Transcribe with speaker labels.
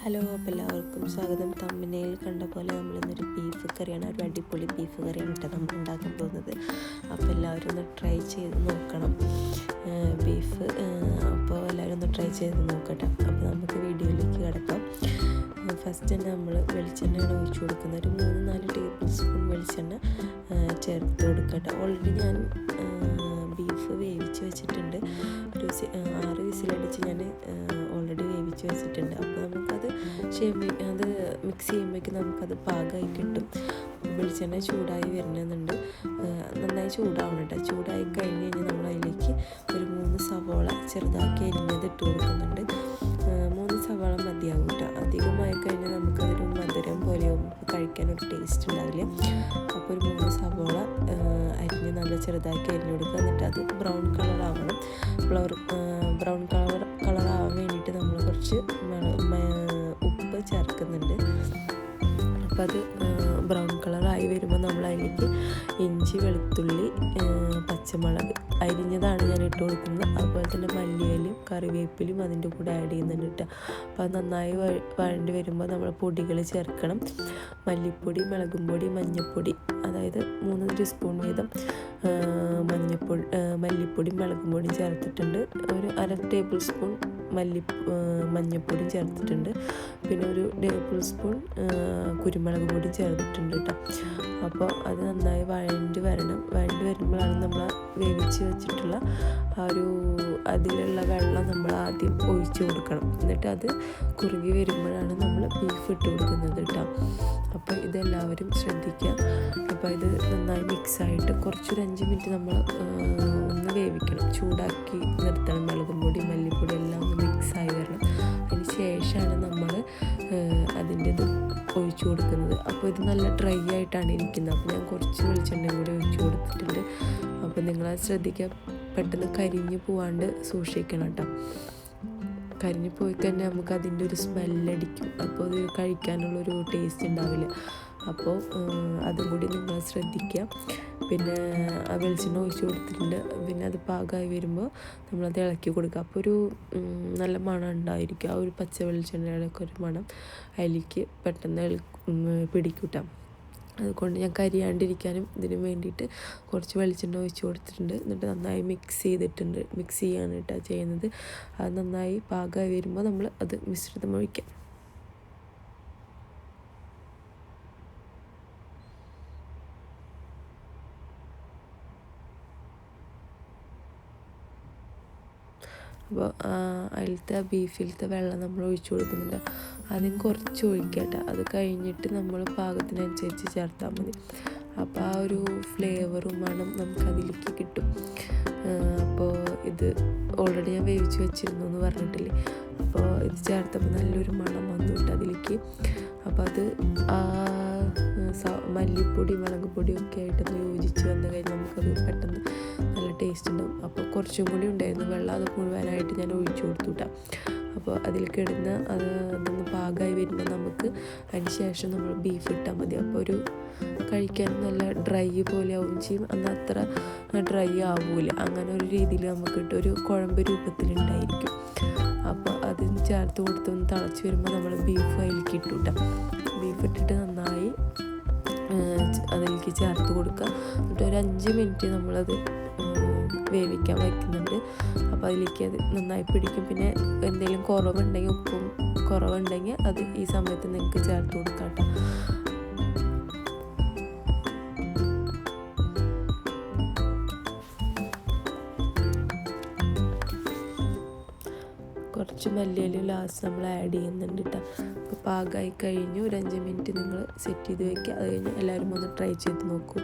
Speaker 1: Hello, അപ്പോൾ എല്ലാവർക്കും സ്വാഗതം. തമ്പനയിൽ കണ്ട പോലെ നമ്മളിന്നൊരു ബീഫ് കറിയാണ്, ഒരു അടിപൊളി ബീഫ് കറിയാണ് കേട്ടോ നമ്മൾ ഉണ്ടാക്കാൻ പോകുന്നത്. അപ്പോൾ എല്ലാവരും ഒന്ന് ട്രൈ ചെയ്ത് നോക്കണം ബീഫ്. അപ്പോൾ എല്ലാവരും ഒന്ന് ട്രൈ ചെയ്ത് നോക്കട്ടെ. അപ്പോൾ നമുക്ക് വീഡിയോയിലേക്ക് കിടക്കാം. ഫസ്റ്റ് തന്നെ നമ്മൾ വെളിച്ചെണ്ണയാണ് ഒഴിച്ചു കൊടുക്കുന്നത്. ഒരു 3-4 ടേബിൾ സ്പൂൺ വെളിച്ചെണ്ണ ചേർത്ത് കൊടുക്കട്ടെ. ഓൾറെഡി ഞാൻ ബീഫ് വേവിച്ച് വെച്ചിട്ടുണ്ട്. ഒരു 6 വിസിലടിച്ച് ഞാൻ ഓൾറെഡി വേവിച്ച് വെച്ചിട്ടുണ്ട്. അപ്പോൾ നമുക്കത് അത് മിക്സ് ചെയ്യുമ്പോഴേക്കും നമുക്കത് പാകമായി കിട്ടും. വെളിച്ചെണ്ണ ചൂടായി വരണമെന്നുണ്ട്, നന്നായി ചൂടാവണം കേട്ടോ. ചൂടായി കഴിഞ്ഞ് കഴിഞ്ഞാൽ നമ്മൾ അതിലേക്ക് ഒരു 3 സവാള ചെറുതാക്കി അരിഞ്ഞത് ഇട്ട് കൊടുക്കുന്നുണ്ട്. 3 സവാള മതിയാകും കേട്ടോ. അധികമായി കഴിഞ്ഞാൽ നമുക്കതൊരു മധുരം പോലെയാവും, കഴിക്കാനൊരു ടേസ്റ്റ് ഉണ്ടാവില്ല. അപ്പോൾ ഒരു 3 സവാള അരിഞ്ഞ് നല്ല ചെറുതാക്കി അരിഞ്ഞ് കൊടുക്കുക. എന്നിട്ട് അത് ബ്രൗൺ കളറാവണം. ബ്രൗൺ കളറാവാൻ വേണ്ടിയിട്ട് നമ്മൾ കുറച്ച് ഉപ്പ് ചേർക്കുന്നുണ്ട്. അപ്പോൾ അത് ബ്രൗൺ കളറായി വരുമ്പോൾ നമ്മൾ അതിലേക്ക് ഇഞ്ചി, വെളുത്തുള്ളി, പച്ചമുളക് അരിഞ്ഞതാണ് ഞാൻ ഇട്ട് കൊടുക്കുന്നത്. അതുപോലെ തന്നെ മല്ലിയിലും കറിവേപ്പിലും അതിൻ്റെ കൂടെ ആഡ് ചെയ്യുന്നുണ്ട് കേട്ടോ. അപ്പോൾ അത് നന്നായി വഴണ്ടി വരുമ്പോൾ നമ്മൾ പൊടികൾ ചേർക്കണം. മല്ലിപ്പൊടി, മുളകും പൊടി, മഞ്ഞൾപ്പൊടി, അതായത് 3 ടീസ്പൂൺ വീതം മല്ലിപ്പൊടി, മുളകും പൊടിയും ചേർത്തിട്ടുണ്ട്. ഒരു 1/2 ടേബിൾ സ്പൂൺ മഞ്ഞൾപ്പൊടിയും ചേർത്തിട്ടുണ്ട്. പിന്നെ ഒരു ടേബിൾ സ്പൂൺ കുരുമുളക് പൊടിയും ചേർത്തിട്ടുണ്ട് കേട്ടോ. അപ്പോൾ അത് നന്നായി വഴണ്ടി വരുമ്പോഴാണ് നമ്മൾ വേവിച്ച് വെച്ചിട്ടുള്ള അതിലുള്ള വെള്ളം നമ്മൾ ആദ്യം ഒഴിച്ച് കൊടുക്കണം. എന്നിട്ട് അത് കുറുകി വരുമ്പോഴാണ് നമ്മൾ ബീഫ് ഇട്ട് കൊടുക്കുന്നത് കേട്ടോ. അപ്പോൾ ഇതെല്ലാവരും ശ്രദ്ധിക്കുക. അപ്പോൾ ഇത് നന്നായി മിക്സായിട്ട് കുറച്ചൊരു 5 മിനിറ്റ് നമ്മൾ ഒന്ന് വേവിക്കണം. ചൂടാക്കി നിർത്തണം. മുളകും പൊടി, മല്ലിപ്പൊടി എല്ലാം ഒന്ന് മിക്സായി വരണം. അതിന് ശേഷമാണ് നമ്മൾ അതിൻ്റെത് ഒഴിച്ചു കൊടുക്കുന്നത്. അപ്പോൾ ഇത് നല്ല ഡ്രൈ ആയിട്ടാണ് ഇരിക്കുന്നത്. അപ്പോൾ ഞാൻ കുറച്ച് വെളിച്ചെണ്ണയും കൂടി ഒഴിച്ചു കൊടുത്തിട്ടുണ്ട്. അപ്പോൾ നിങ്ങളത് ശ്രദ്ധിക്കുക, പെട്ടെന്ന് കരിഞ്ഞ് പോവാണ്ട് സൂക്ഷിക്കണം കേട്ടോ. കരിഞ്ഞ് പോയി കഴിഞ്ഞാൽ നമുക്ക് അതിൻ്റെ ഒരു സ്മെല്ലടിക്കും. അപ്പോൾ അത് കഴിക്കാനുള്ളൊരു ടേസ്റ്റ് ഉണ്ടാവില്ല. അപ്പോൾ അതും കൂടി നിങ്ങൾ ശ്രദ്ധിക്കുക. പിന്നെ ആ വെളിച്ചെണ്ണ ഒഴിച്ച് കൊടുത്തിട്ടുണ്ട്. പിന്നെ അത് പാകമായി വരുമ്പോൾ നമ്മളത് ഇളക്കി കൊടുക്കുക. അപ്പോൾ ഒരു നല്ല മണം ഉണ്ടായിരിക്കും. ആ ഒരു പച്ച വെളിച്ചെണ്ണയുടെയൊക്കെ ഒരു മണം അതിലേക്ക് പെട്ടെന്ന് പിടിക്കൂട്ടാം. അതുകൊണ്ട് ഞാൻ കരിയാണ്ടിരിക്കാനും ഇതിന് വേണ്ടിയിട്ട് കുറച്ച് വെളിച്ചെണ്ണ ഒഴിച്ച് കൊടുത്തിട്ടുണ്ട്. എന്നിട്ട് നന്നായി മിക്സ് ചെയ്യാണ് കേട്ടോ ചെയ്യുന്നത്. അത് നന്നായി പാകമായി വരുമ്പോൾ നമ്മൾ അത് മിശ്രിതം ഒഴിക്കാം. അപ്പോൾ അതിലത്തെ ബീഫിലത്തെ വെള്ളം നമ്മൾ ഒഴിച്ചു കൊടുക്കുന്നുണ്ട്. ആദ്യം കുറച്ച് ഒഴിക്കട്ടെ. അത് കഴിഞ്ഞിട്ട് നമ്മൾ പാകത്തിനനുസരിച്ച് ചേർത്താൽ മതി. അപ്പോൾ ആ ഒരു ഫ്ലേവറും മണം നമുക്കതിലേക്ക് കിട്ടും. അപ്പോൾ ഇത് ഓൾറെഡി ഞാൻ വേവിച്ച് വെച്ചിരുന്നു എന്ന് പറഞ്ഞിട്ടില്ലേ. അപ്പോൾ ഇത് ചേർത്തപ്പോൾ നല്ലൊരു മണം വന്നു കിട്ടും അതിലേക്ക്. അപ്പോൾ അത് മല്ലിപ്പൊടി, മുളക് പൊടിയൊക്കെ ആയിട്ടൊന്ന് യോജിച്ച് വന്നു കഴിഞ്ഞാൽ നമുക്കത് പെട്ടെന്ന് നല്ല ടേസ്റ്റ് ഉണ്ടാവും. അപ്പോൾ കുറച്ചും കൂടി ഉണ്ടായിരുന്നു വെള്ളം. അത് മുഴുവനായിട്ട് ഞാൻ ഒഴിച്ചു കൊടുത്തു കേട്ടോ. അപ്പോൾ അതിലേക്ക് ഇടുന്ന അതൊന്ന് പാകമായി വരുമ്പോൾ നമുക്ക് അതിന് ശേഷം നമ്മൾ ബീഫ് ഇട്ടാൽ മതി. അപ്പോൾ ഒരു കഴിക്കാൻ നല്ല ഡ്രൈ പോലെ ആവുകയും ചെയ്യും. എന്നാൽ അത്ര ഡ്രൈ ആവില്ല. അങ്ങനെ ഒരു രീതിയിൽ നമുക്ക് ഇട്ട് ഒരു കുഴമ്പ് രൂപത്തിലുണ്ടായിരിക്കും. അപ്പോൾ അതിന് ചേർത്ത് കൊടുത്തൊന്ന് തിളച്ച് വരുമ്പോൾ നമ്മൾ ബീഫ് അതിലേക്ക് ഇട്ടു കേട്ടോ. ബീഫ് ഇട്ടിട്ട് നന്നായി അതിലേക്ക് ചേർത്ത് കൊടുക്കുക. എന്നിട്ട് ഒരു 5 മിനിറ്റ് നമ്മളത് വേവിക്കാൻ വയ്ക്കുന്നുണ്ട്. അപ്പോൾ അതിലേക്ക് അത് നന്നായി പിടിക്കും. പിന്നെ എന്തെങ്കിലും ഉപ്പും കുറവുണ്ടെങ്കിൽ അത് ഈ സമയത്ത് നിങ്ങൾക്ക് ചേർത്ത് കൊടുക്കാം കേട്ടോ. കുറച്ച് മല്ലിയിലും ലാസ്റ്റ് നമ്മൾ ആഡ് ചെയ്യുന്നുണ്ട് കേട്ടോ. അപ്പോൾ പാകമായി കഴിഞ്ഞു. ഒരു 5 മിനിറ്റ് നിങ്ങൾ സെറ്റ് ചെയ്ത് വയ്ക്കുക. അത് കഴിഞ്ഞ് എല്ലാവരും ഒന്ന് ട്രൈ ചെയ്ത് നോക്കൂ.